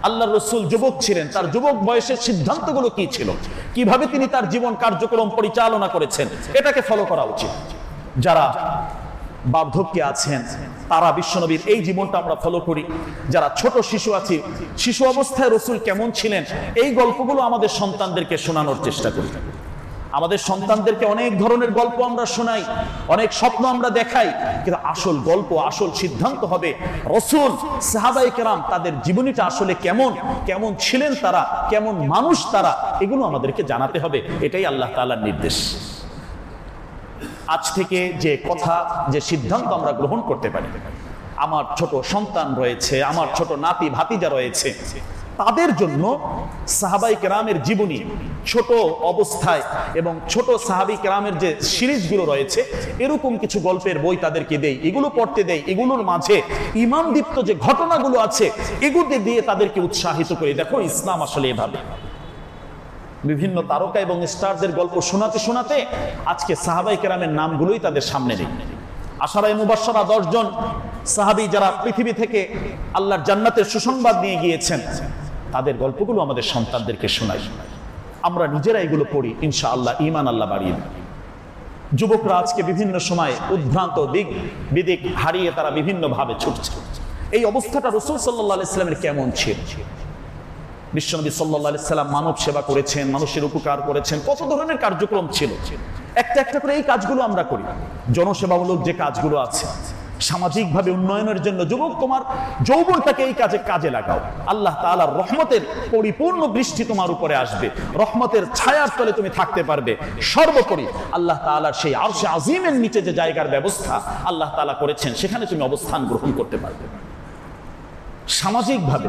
আল্লাহর রাসূল যুবক ছিলেন, তার যুবক বয়সের সিদ্ধান্তগুলো কি ছিল, কিভাবে তিনি তার জীবন কার্যক্রম পরিচালনা করেছেন, এটাকে ফলো করা উচিত। যারা বার্ধক্যে আছেন তারা বিশ্বনবীর এই জীবনটা আমরা ফলো করি। যারা ছোট শিশু আছে, শিশু অবস্থায় রাসূল কেমন ছিলেন, এই গল্পগুলো আমাদের সন্তানদেরকে শোনানোর চেষ্টা করি। আমাদের সন্তানদেরকে অনেক ধরনের গল্প আমরা শোনাই, অনেক স্বপ্ন আমরা দেখাই, কিন্তু আসল গল্প, আসল সিদ্ধান্ত হবে রাসূল, সাহাবায়ে কেরাম, তাদের জীবনীটা আসলে কেমন, কেমন ছিলেন তারা, কেমন মানুষ তারা, এগুলো আমাদেরকে জানাতে হবে। এটাই আল্লাহ তাআলার নির্দেশ। আজ থেকে যে কথা, যে সিদ্ধান্ত আমরা গ্রহণ করতে পারি, আমার ছোট সন্তান রয়েছে, আমার ছোট নাতি ভাতিজা রয়েছে, তাদের জন্য সাহাবায়ে কেরামের জীবনী ছোট অবস্থায় এবং ছোট সাহাবায়ে কেরামের যে সিরিজগুলো রয়েছে, এরকম কিছু গল্পের বই তাদেরকে দেই, এগুলো পড়তে দেই। এগুলোর মাঝে ঈমানদীপ্ত যে ঘটনাগুলো আছে এগুলো দিয়ে তাদেরকে উৎসাহিত করি, দেখো ইসলাম আসলে এভাবে। বিভিন্ন তারকা এবং স্টারদের গল্প শোনাতে শোনাতে আজকে সাহাবায়ে কেরামের নামগুলোই তাদের সামনে নেই। আশারায়ে মুবাশশারা 10 জন সাহাবী যারা পৃথিবী থেকে আল্লাহর জান্নাতের সুসংবাদ নিয়ে গিয়েছেন, তাদের গল্পগুলো আমাদের সন্তানদেরকে শোনাই, আমরা নিজেরা এগুলো পড়ি, ইনশাআল্লাহ ঈমান আল্লাহ বাড়িয়ে দেবে। যুবকরা আজকে বিভিন্ন সময় উদ্ভ্রান্ত দিক বিদিক হারিয়ে তারা বিভিন্ন ভাবে ছুটছে। এই অবস্থাটা রাসূল সাল্লাল্লাহু আলাইহি ওয়াসাল্লামের কেমন ছিল? বিশ্বনবী সাল্লাল্লাহু আলাইহি সাল্লাম মানব সেবা করেছেন, মানুষের উপকার করেছেন, কত ধরনের কার্যক্রম ছিল। একটা একটা করে এই কাজগুলো আমরা করি। জনসেবামূলক যে কাজগুলো আছে, সামাজিকভাবে উন্নয়নের জন্য যুবক তোমার যৌবনটাকে এই কাজে লাগাও। আল্লাহ তাআলার রহমতের পরিপূর্ণ বৃষ্টি তোমার উপরে আসবে, রহমতের ছায়ার তলে তুমি থাকতে পারবে। সর্বোপরি আল্লাহ তাআলার সেই আরশে আজিমের নিচে যে জায়গার ব্যবস্থা আল্লাহ তাআলা করেছেন, সেখানে তুমি অবস্থান গ্রহণ করতে পারবে। সামাজিকভাবে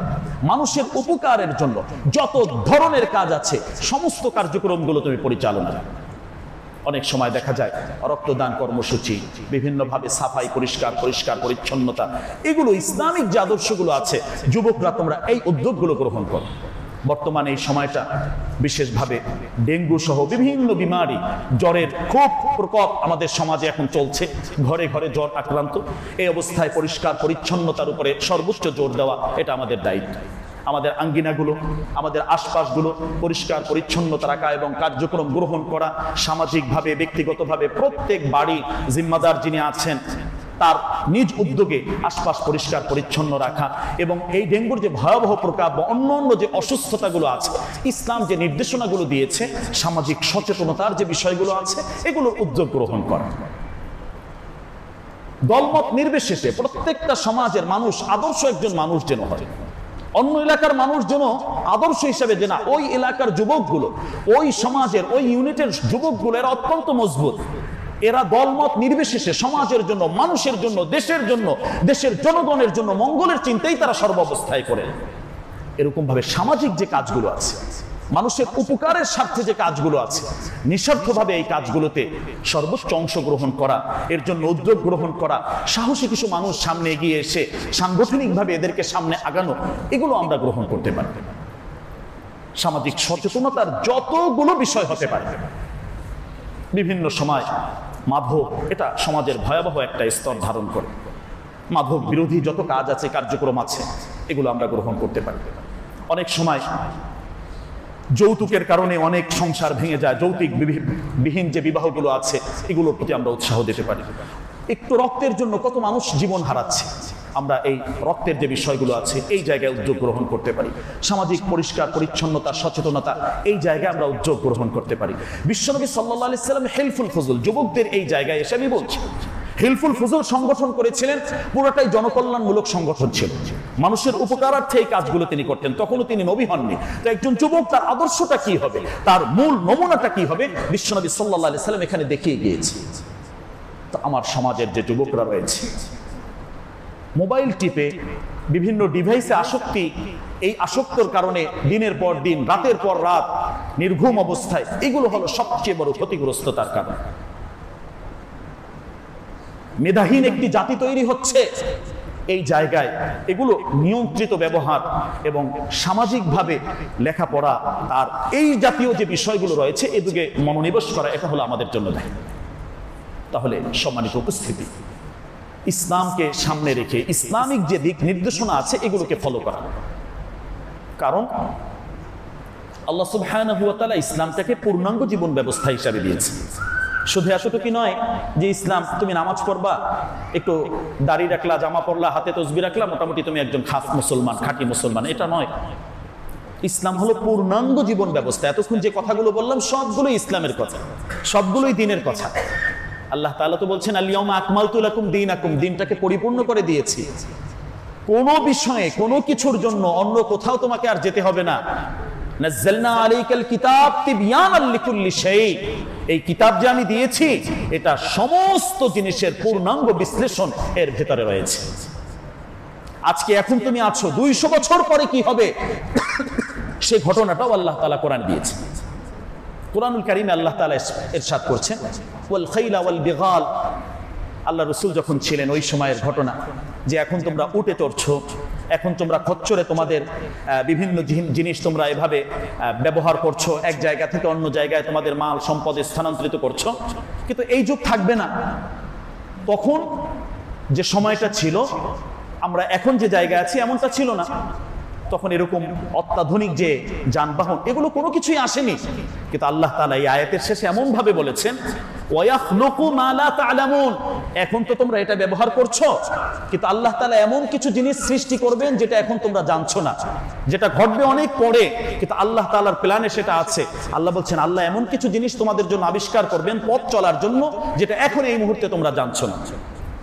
মানুষের উপকারের জন্য যত ধরনের কাজ আছে, সমস্ত কার্যক্রমগুলো তুমি পরিচালনা। অনেক সময় দেখা যায় রক্তদান কর্মসূচি, বিভিন্নভাবে সাফাই, পরিষ্কার পরিচ্ছন্নতা, এগুলো ইসলামিক যে আদর্শগুলো আছে, যুবকরা তোমরা এই উদ্যোগগুলো গ্রহণ করো। বর্তমানে এই সময়টা বিশেষভাবে ডেঙ্গু সহ বিভিন্ন বিমারি, জ্বরের খুব প্রকোপ আমাদের সমাজে এখন চলছে, ঘরে ঘরে জ্বর আক্রান্ত। এই অবস্থায় পরিষ্কার পরিচ্ছন্নতার উপরে সর্বোচ্চ জোর দেওয়া এটা আমাদের দায়িত্ব। আমাদের আঙ্গিনাগুলো, আমাদের আশপাশগুলো পরিষ্কার পরিচ্ছন্নতা রাখা এবং কার্যক্রম গ্রহণ করা, সামাজিকভাবে ব্যক্তিগতভাবে প্রত্যেক বাড়ি জিম্মাদার যিনি আছেন তার নিজ উদ্যোগে আশপাশ পরিষ্কার পরিচ্ছন্ন রাখা, এবং এই ডেঙ্গুর যে ভয়াবহ প্রকোপ বা অন্য যে অসুস্থতাগুলো আছে, ইসলাম যে নির্দেশনাগুলো দিয়েছে, সামাজিক সচেতনতার যে বিষয়গুলো আছে, এগুলোর উদ্যোগ গ্রহণ করা। দলমত নির্বিশেষে প্রত্যেকটা সমাজের মানুষ আদর্শ একজন মানুষ যেন হয়, অন্য এলাকার মানুষ যেন আদর্শ হিসেবে যে না, ওই এলাকার যুবকগুলো, ওই সমাজের ওই ইউনিটের যুবকগুলো এরা অত্যন্ত মজবুত, এরা দলমত নির্বিশেষে সমাজের জন্য, মানুষের জন্য, দেশের জন্য, দেশের জনগণের জন্য মঙ্গলের চিন্তাই তারা সর্বাবস্থায় করে। এরকম ভাবে সামাজিক যে কাজগুলো আছে, মানুষের উপকারের স্বার্থে যে কাজগুলো আছে, নিঃস্বার্থভাবে এই কাজগুলোতে সর্বোচ্চ অংশগ্রহণ করা, এর জন্য উদ্যোগ গ্রহণ করা, সাহসী কিছু মানুষ সামনে এগিয়ে এসে সাংগঠনিকভাবে এদেরকে সামনে আগানো, এগুলো আমরা গ্রহণ করতে পারি। সামাজিক সচেতনতার যতগুলো বিষয় হতে পারে, বিভিন্ন সময় মাদক এটা সমাজের ভয়াবহ একটা স্তর ধারণ করে। মাদক বিরোধী যত কাজ আছে, কার্যক্রম আছে, এগুলো আমরা গ্রহণ করতে পারি। অনেক সময় যৌতুকের কারণে অনেক সংসার ভেঙে যায়, যৌতুক বিহীন যে বিবাহগুলো আছে, এগুলোর প্রতি আমরা উৎসাহ দিতে পারি। একটু রক্তের জন্য কত মানুষ জীবন হারাচ্ছে, আমরা এই রক্তের যে বিষয়গুলো আছে এই জায়গায় উদ্যোগ গ্রহণ করতে পারি। সামাজিক পরিষ্কার পরিচ্ছন্নতা, সচেতনতা, এই জায়গায় আমরা উদ্যোগ গ্রহণ করতে পারি। বিশ্বনবী সাল্লাল্লাহু আলাইহি সাল্লাম হেলফুল ফজল, যুবকদের এই জায়গায় এসে আমি বলছি, হেলফুল ফজল সংগঠন করেছিলেন, পুরোটাই জনকল্যাণমূলক সংগঠন ছিল, মানুষের উপকারার্থে এই কাজগুলো তিনি করতেন। তখনও তিনি নবী হননি, তো একজন যুবক তার আদর্শটা কি হবে, তার মূল নমুনাটা কি হবে, বিশ্বনবী সাল্লাল্লাহু আলাইহি সাল্লাম এখানে দেখিয়ে গিয়েছে। তো আমার সমাজের যে যুবকরা রয়েছে, মোবাইল টিপে বিভিন্ন ডিভাইসে আসক্তি, এই আসক্তর কারণে দিনের পর দিন, রাতের পর রাত নির্ঘুম অবস্থায়, এগুলো হলো সবচেয়ে বড় ক্ষতিগ্রস্ততার কারণ। মেধাহীন একটি জাতি তৈরি হচ্ছে এই জায়গায়। এগুলো নিয়ন্ত্রিত ব্যবহার এবং সামাজিকভাবে লেখাপড়া, আর এই জাতীয় যে বিষয়গুলো রয়েছে, এদিকে মনোনিবেশ করা, এটা হলো আমাদের জন্য দায়িত্ব। তাহলে সম্মানিত উপস্থিতি, ইসলামকে সামনে রেখে ইসলামিক যে দিক নির্দেশনা আছে এগুলোকে ফলো করা। কারণ আল্লাহ সুবহানাহু ওয়া তাআলা ইসলামটাকে পূর্ণাঙ্গ জীবন ব্যবস্থা হিসাবে দিয়েছে। শুধু এতটুকু নয় যে ইসলাম তুমি নামাজ পড়বা, একটু দাড়ি রাখলা, জামা পরলা, হাতে তসবিহ রাখলা, মোটামুটি তুমি একজন খাস মুসলমান, খাঁটি মুসলমান, এটা নয়। ইসলাম হলো পূর্ণাঙ্গ জীবন ব্যবস্থা। এতক্ষণ যে কথাগুলো বললাম সবগুলোই ইসলামের কথা, সবগুলোই দ্বীনের কথা। আল্লাহ তাআলা তো বলছেন আল-ইয়াউমা আকমালতু লাকুম দীনাকুম, দ্বীনটাকে পরিপূর্ণ করে দিয়েছি। কোনো বিষয়ে, কোনো কিছুর জন্য অন্য কোথাও তোমাকে আর যেতে হবে না। নাযালনা আলাইকাল কিতাব তিবয়ানাল লিকুল্লি শাই, এই কিতাব যে আমি দিয়েছি এটা সমস্ত জিনিসের পূর্ণাঙ্গ বিশ্লেষণ এর ভেতরে রয়েছে। আজকে এখন তুমি আছো, 200 বছর পরে কি হবে সেই ঘটনাটাও আল্লাহ তাআলা কোরআন দিয়েছে। কুরআনুল কারীমে আল্লাহ তাআলা ইরশাদ করছেন ওয়াল খাইলা ওয়াল বিগাল, আল্লাহ রাসূল যখন ছিলেন ওই সময়ের ঘটনা, যে এখন তোমরা উটে চড়ছো, এখন তোমরা খচ্চরে তোমাদের বিভিন্ন জিনিস তোমরা এভাবে ব্যবহার করছো, এক জায়গা থেকে অন্য জায়গায় তোমাদের মাল সম্পদ স্থানান্তরিত করছো, কিন্তু এই যুগ থাকবে না। তখন যে সময়টা ছিল, আমরা এখন যে জায়গায় আছি এমনটা ছিল না। তখন এরকম অত্যাধুনিক যে যানবাহন, এগুলো কোনো কিছুই আসেনি। কিন্তু আল্লাহ তাআলা এই আয়াতের শেষে এমন ভাবে বলেছেন ওয়ায়াখলুকু মা লা তা'লামুন, এখন তো তোমরা এটা ব্যবহার করছো, কিন্তু আল্লাহ তাআলা এমন কিছু জিনিস সৃষ্টি করবেন যেটা এখন তোমরা জানছো না, যেটা ঘটবে অনেক পরে, কিন্তু আল্লাহ তাআলার প্ল্যানে সেটা আছে। আল্লাহ বলছেন আল্লাহ এমন কিছু জিনিস তোমাদের জন্য আবিষ্কার করবেন পথ চলার জন্য, যেটা এখন এই মুহূর্তে তোমরা জানছো না।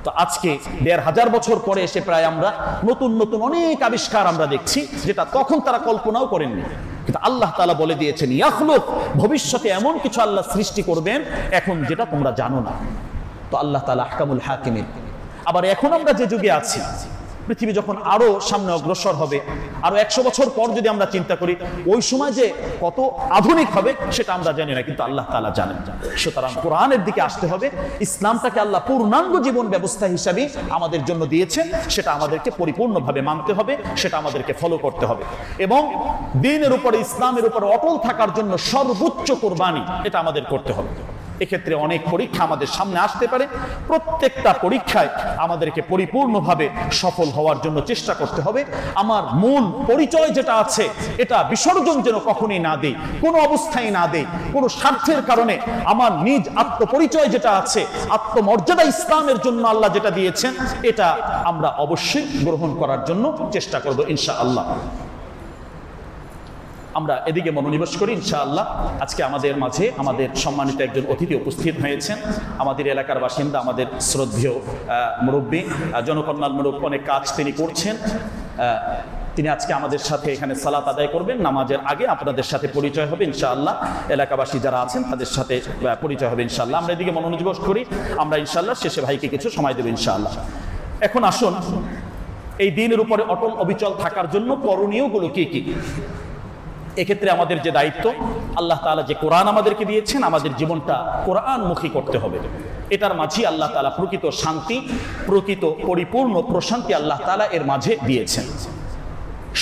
তো আজকে ১৫০০ বছর পরে এসে প্রায় আমরা নতুন নতুন অনেক আবিষ্কার আমরা দেখছি, যেটা তখন তারা কল্পনাও করেননি, কিন্তু আল্লাহ তাআলা বলে দিয়েছেন ইয়াখলুক, ভবিষ্যতে এমন কিছু আল্লাহ সৃষ্টি করবেন এখন যেটা তোমরা জানো না। তো আল্লাহ তাআলা আহকামুল হাকিমিন। আবার এখন আমরা যে যুগে আছি, পৃথিবী যখন আরো সামনে অগ্রসর হবে, আরো ১০০ বছর পর যদি আমরা চিন্তা করি, ওই সময় যে কত আধুনিক হবে সেটা আমরা জানি না, কিন্তু আল্লাহ তাআলা জানেন। সুতরাং কোরআনের দিকে আসতে হবে। ইসলামটাকে আল্লাহ পূর্ণাঙ্গ জীবন ব্যবস্থা হিসাবে আমাদের জন্য দিয়েছেন, সেটা আমাদেরকে পরিপূর্ণভাবে মানতে হবে, সেটা আমাদেরকে ফলো করতে হবে, এবং দ্বীনের উপরে, ইসলামের উপরে অটল থাকার জন্য সর্বোচ্চ কোরবানি এটা আমাদের করতে হবে। এক্ষেত্রে অনেক পরীক্ষা আমাদের সামনে আসতে পারে, প্রত্যেকটা পরীক্ষায় আমাদেরকে পরিপূর্ণভাবে সফল হওয়ার জন্য চেষ্টা করতে হবে। আমার মূল পরিচয় যেটা আছে এটা বিসর্জন যেন কখনোই না দেই, কোনো অবস্থায় না দেই, কোনো স্বার্থের কারণে আমার নিজ আত্মপরিচয় যেটা আছে, আত্মমর্যাদা ইসলামের জন্য আল্লাহ যেটা দিয়েছেন, এটা আমরা অবশ্যই গ্রহণ করার জন্য চেষ্টা করব ইনশাআল্লাহ। আমরা এদিকে মনোনিবেশ করি ইনশাআল্লাহ। আজকে আমাদের মাঝে আমাদের সম্মানিত একজন অতিথি উপস্থিত হয়েছেন, আমাদের এলাকার বাসিন্দা, আমাদের শ্রদ্ধেয় মুরব্বী, জনকল্যাণমূলক অনেক কাজ তিনি করছেন। তিনি আজকে আমাদের সাথে এখানে সালাত আদায় করবেন। নামাজের আগে আপনাদের সাথে পরিচয় হবে ইনশাআল্লাহ, এলাকাবাসী যারা আছেন তাদের সাথে পরিচয় হবে ইনশাআল্লাহ। আমরা এদিকে মনোনিবেশ করি, আমরা ইনশাআল্লাহ শেষে ভাইকে কিছু সময় দেব ইনশাআল্লাহ। এখন আসুন, এই দ্বীনের উপরে অটল অবিচল থাকার জন্য করণীয়গুলো কি কি। এক্ষেত্রে আমাদের যে দায়িত্ব, আল্লাহ তাআলা যে কোরআন আমাদেরকে দিয়েছেন, আমাদের জীবনটা কোরআনমুখী করতে হবে। এটার মাঝে আল্লাহ তাআলা প্রকৃত শান্তি, প্রকৃত পরিপূর্ণ প্রশান্তি আল্লাহ তাআলা এর মাঝে দিয়েছেন।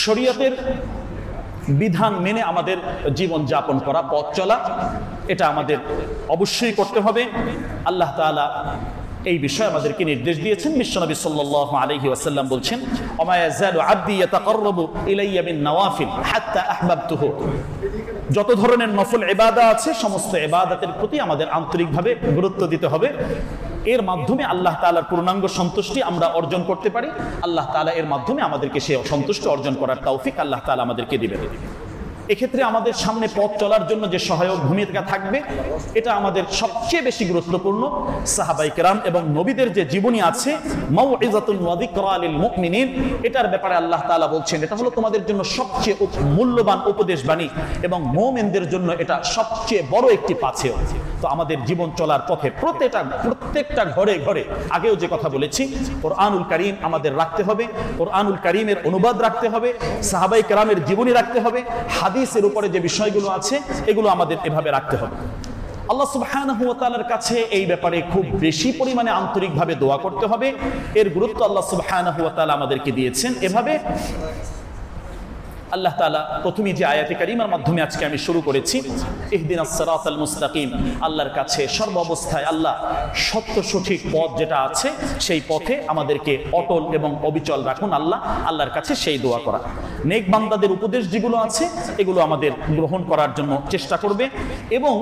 শরীয়তের বিধান মেনে আমাদের জীবন যাপন করা, পথ চলা, এটা আমাদের অবশ্যই করতে হবে। আল্লাহ তাআলা এই বিষয়ে আমাদেরকে নির্দেশ দিয়েছেন। বিশ্বনবী সাল্লাল্লাহু আলাইহি ওয়াসাল্লাম বলছেন, ওমা ইয়াযালু আবদি ইয়াতাকাররাবু ইলাইয়া বিন নওয়াফিল হাত্তা আহবাবতুহু। যত ধরনের নফল ইবাদত আছে, সমস্ত ইবাদতের প্রতি আমাদের আন্তরিকভাবে গুরুত্ব দিতে হবে। এর মাধ্যমে আল্লাহ তাআলার পূর্ণাঙ্গ সন্তুষ্টি আমরা অর্জন করতে পারি। আল্লাহ তাআলা এর মাধ্যমে আমাদেরকে সেই সন্তুষ্টি অর্জন করার তৌফিক আল্লাহ তাআলা আমাদেরকে দিবেন। এক্ষেত্রে আমাদের সামনে পথ চলার জন্য যে সহায়ক ভূমিকা থাকবে, এটা আমাদের সবচেয়ে বেশি গুরুত্বপূর্ণ। সাহাবায়ে কেরাম এবং নবীদের যে জীবনী আছে, মাউইযাতুন ওয়া যিকরা লিল মুমিনিন, এটার ব্যাপারে আল্লাহ তাআলা বলছেন এটা হলো তোমাদের জন্য সবচেয়ে মূল্যবান উপদেশ বাণী, এবং মুমিনদের জন্য এটা সবচেয়ে বড় একটি পাথেয়। তো আমাদের জীবন চলার পথে প্রত্যেকটা ঘরে ঘরে, আগেও যে কথা বলেছি, কোরআনুল কারীম আমাদের রাখতে হবে, কোরআনুল কারীমের অনুবাদ রাখতে হবে, সাহাবায়ে কেরামের জীবনী রাখতে হবে, হাদিসের উপরে যে বিষয়গুলো আছে এগুলো আমাদের এভাবে রাখতে হবে। আল্লাহ সুবহানাহু ওয়া তাআলার কাছে এই ব্যাপারে খুব বেশি পরিমাণে আন্তরিকভাবে দোয়া করতে হবে। এর গুরুত্ব আল্লাহ সুবহানাহু ওয়া তাআলা আমাদেরকে দিয়েছেন এভাবে। আল্লাহ তাআলা প্রথমে যে আয়াতে কারিমার মাধ্যমে আজকে আমি শুরু করেছি, ইহদিনাস সিরাতাল মুস্তাকিম, আল্লাহর কাছে সর্বাবস্থায় আল্লাহ সত্য সঠিক পথ যেটা আছে সেই পথে আমাদেরকে অটল এবং অবিচল রাখুন আল্লাহ, আল্লাহর কাছে সেই দোয়া করা। নেক বান্দাদের উপদেশ যেগুলো আছে এগুলো আমাদের গ্রহণ করার জন্য চেষ্টা করবে, এবং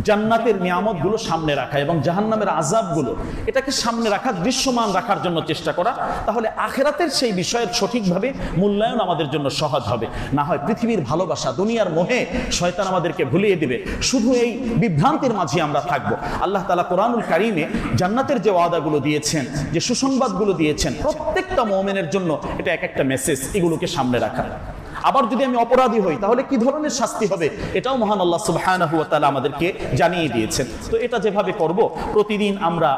জান্নাতের নিয়ামতগুলো সামনে রাখা এবং জাহান্নামের আযাবগুলো এটাকে সামনে রাখা, দৃশ্যমান রাখার জন্য চেষ্টা করা। তাহলে আখিরাতের সেই বিষয়ের সঠিকভাবে মূল্যায়ন আমাদের জন্য সহজ হবে। না হয় পৃথিবীর ভালোবাসা, দুনিয়ার মোহে শয়তান আমাদেরকে ভুলিয়ে দিবে, শুধু এই বিভ্রান্তির মাঝে আমরা থাকবো। আল্লাহ তাআলা কোরআনুল কারীমে জান্নাতের যে ওয়াদাগুলো দিয়েছেন, যে সুসংবাদগুলো দিয়েছেন, প্রত্যেকটা মুমিনের জন্য এটা এক একটা মেসেজ, এগুলোকে সামনে রাখা। আবার যদি আমি অপরাধী হই তাহলে কি ধরনের শাস্তি হবে এটাও মহান আল্লাহ সুবহানাহু ওয়া তাআলা আমাদেরকে জানিয়ে দিয়েছেন। তো এটা যেভাবে করব, প্রতিদিন আমরা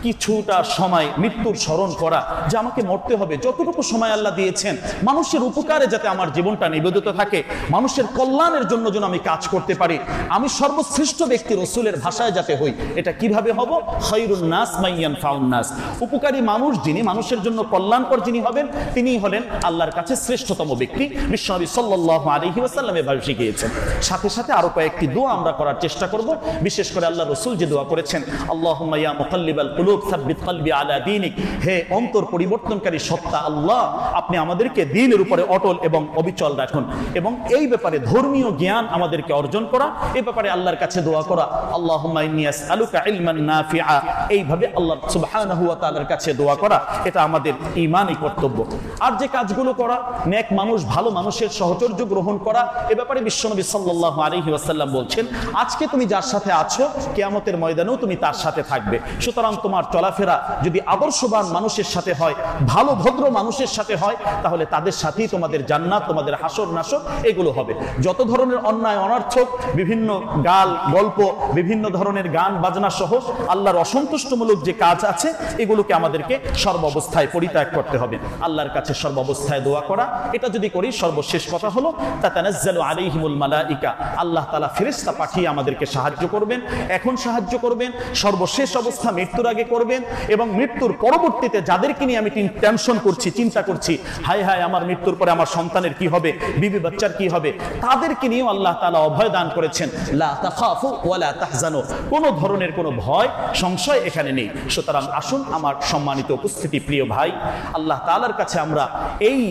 কিছুটা সময় মৃত্যুর স্মরণ করা, যে আমাকে মরতে হবে, যতটুকু সময় আল্লাহ দিয়েছেন মানুষের উপকারে যাতে আমার জীবনটা নিবেদিত থাকে, মানুষের কল্যাণের জন্য যেন আমি কাজ করতে পারি, আমি সর্বশ্রেষ্ঠ ব্যক্তি রাসূলের ভাষায় যাতে হই। এটা কিভাবে হব? খায়রুন নাস মাইয়ানফাউন নাস, উপকারী মানুষ যিনি, মানুষের জন্য কল্যাণকর যিনি হবেন, তিনিই হলেন আল্লাহর কাছে শ্রেষ্ঠতম ব্যক্তি। বিশ্বনবী সাল্লাল্লাহু আলাইহি ওয়াসাল্লাম এভাবে শিখিয়েছেন। সাথে সাথে আরো কয়েকটি দোয়া আমরা করার চেষ্টা করব। বিশেষ করে আল্লাহ রাসূল যে দোয়া করেছেন, আল্লাহুম্মা ইয়া মুকাল্লিবাল কুলুব সাব্বিত কলবি আলা দীনিক, হে অন্তর পরিবর্তনকারী সত্তা আল্লাহ, আপনি আমাদেরকে দ্বীনের উপরে অটল এবং অবিচল রাখুন। এবং এই ব্যাপারে ধর্মীয় জ্ঞান আমাদেরকে অর্জন করা, এই ব্যাপারে আল্লাহর কাছে দোয়া করা, আল্লাহুম্মা ইন্নী আসআলুকা ইলমান নাফিআ, এইভাবে আল্লাহ সুবহানাহু ওয়া তাআলার কাছে দোয়া করা, এটা আমাদের ঈমানি কর্তব্য। আর যে কাজগুলো করা, নেক মানুষ, ভালো মানুষের সহচর্য গ্রহণ করা, এ ব্যাপারে বিশ্বনবী সাল্লাল্লাহু আলাইহি ওয়াসাল্লাম বলছেন, আজকে তুমি যার সাথে আছো কিয়ামতের ময়দানেও তুমি তার সাথে থাকবে। সুতরাং তোমার চলাফেরা যদি আদর্শবান মানুষের সাথে হয়, ভালো ভদ্র মানুষের সাথে হয়, তাহলে তাদের সাথেই তোমাদের জান্নাত, তোমাদের হাসর নাসর এগুলো হবে। যত ধরনের অন্যায় অনর্থক, বিভিন্ন গাল গল্প, বিভিন্ন ধরনের গান বাজনা সহ আল্লাহর অসন্তুষ্টমূলক যে কাজ আছে, এগুলোকে আমাদেরকে সর্বাবস্থায় পরিত্যাগ করতে হবে। আল্লাহর কাছে সর্বাবস্থায় দোয়া করা, এটা যদি করি, সর্বশেষ কথা হলো তাতানাজ্জালু আলাইহিমুল মালাইকা, আল্লাহ তাআলা ফেরেশতা পাঠিয়ে আমাদেরকে সাহায্য করবেন। এখন সাহায্য করবেন, সর্বশেষ অবস্থা মৃত্যুর আগে করবেন, এবং মৃত্যুর পরবর্তীতে যাদেরকে নিয়ে আমি টেনশন করছি, চিন্তা করছি, হায় হায় আমার মৃত্যুর পরে আমার সন্তানের কি হবে, বিবি বাচ্চার কি হবে, তাদেরকে নিয়েও আল্লাহ তাআলা অভয় দান করেছেন, লা তাখাফু ওয়া লা তাহজানু, কোনো ধরনের কোনো ভয় সংশয় এখানে নেই। সুতরাং আসুন আমার সম্মানিত উপস্থিতি, প্রিয় ভাই, আল্লাহ তাআলার কাছে আমরা এই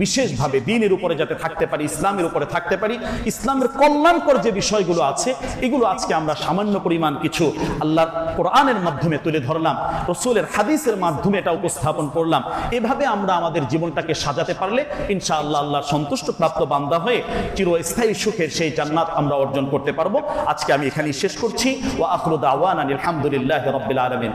বিশেষভাবে দ্বীনের উপরে যাতে থাকতে পারি, ইসলামের উপরে থাকতে পারি, ইসলামের কল্যাণকর যে বিষয়গুলো আছে, এগুলো আজকে আমরা সামান্য পরিমাণ কিছু আল্লাহর কোরআনের মাধ্যমে তুলে ধরলাম, রাসূলের হাদিসের মাধ্যমে এটা উপস্থাপন করলাম। এভাবে আমরা আমাদের জীবনটাকে সাজাতে পারলে ইনশাআল্লাহ আল্লাহর সন্তুষ্ট প্রাপ্ত বান্দা হয়ে চিরস্থায়ী সুখের সেই জান্নাত আমরা অর্জন করতে পারবো। আজকে আমি এখানেই শেষ করছি। ওয়া আখিরু দাওয়ানা আলহামদুলিল্লাহি রাব্বিল আলামিন।